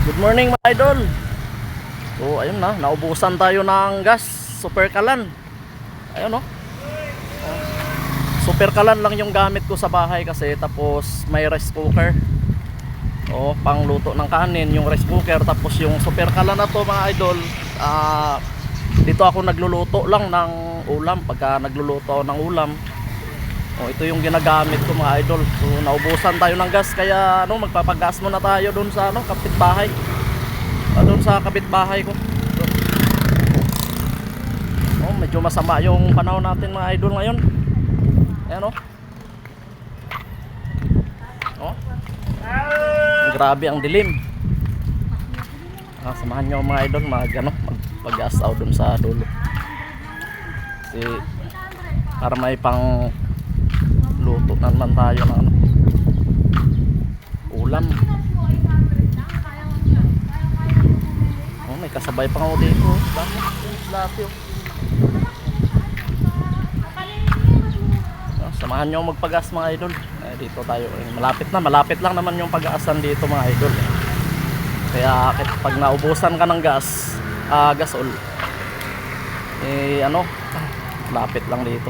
Good morning mga idol. So ayun na, naubusan tayo ng gas. Super kalan. Ayun no. Super kalan lang yung gamit ko sa bahay kasi, tapos may rice cooker. Pangluto ng kanin yung rice cooker, tapos yung super kalan na to mga idol. Dito ako nagluluto lang ng ulam pagka nagluluto ako ng ulam. Ito yung ginagamit ko mga idol. So naubusan tayo ng gas, kaya magpapagas muna tayo doon sa kapitbahay. Doon sa kapitbahay ko. Medyo masama yung panahon natin mga idol ngayon. Ayan grabe ang dilim. Samahan nyo mga idol, magpagas ako doon sa dulo. Kasi para may pang luto naman tayo ng ulam. May kasabay pa ako dito. Samahan nyo magpagas mga idol. Dito tayo, malapit lang naman yung pag-aasan dito mga idol. Kaya pag naubusan ka ng gasol, lapit lang dito.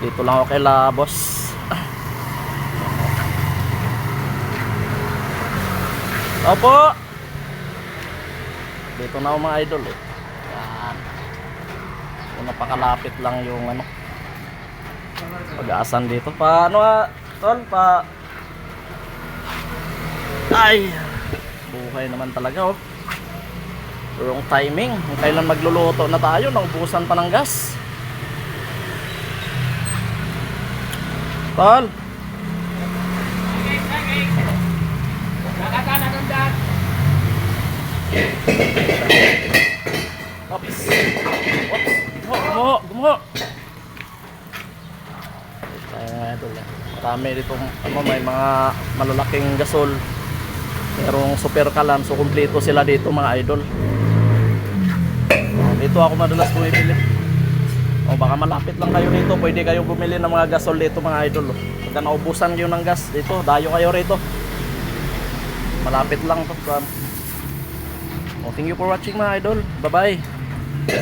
Dito lang ako kay boss. Opo. Dito na ako mga idol Yan. Napakalapit lang yung pag-aasan dito. Tol? Ay, buhay naman talaga wrong timing. Kailan magluluto na tayo, naubusan pa ng gas. Tol? Oops. Gumuho. Marami dito, may mga malalaking gasol. Merong super kalan, so kumpleto sila dito mga idol. Dito ako madalas bumibili. Baka malapit lang kayo dito, pwede kayong bumili ng mga gasol dito mga idol. Pagka naubusan kayo ng gas dito, dayo kayo rito. Malapit lang to. Thank you for watching mga idol. Bye bye.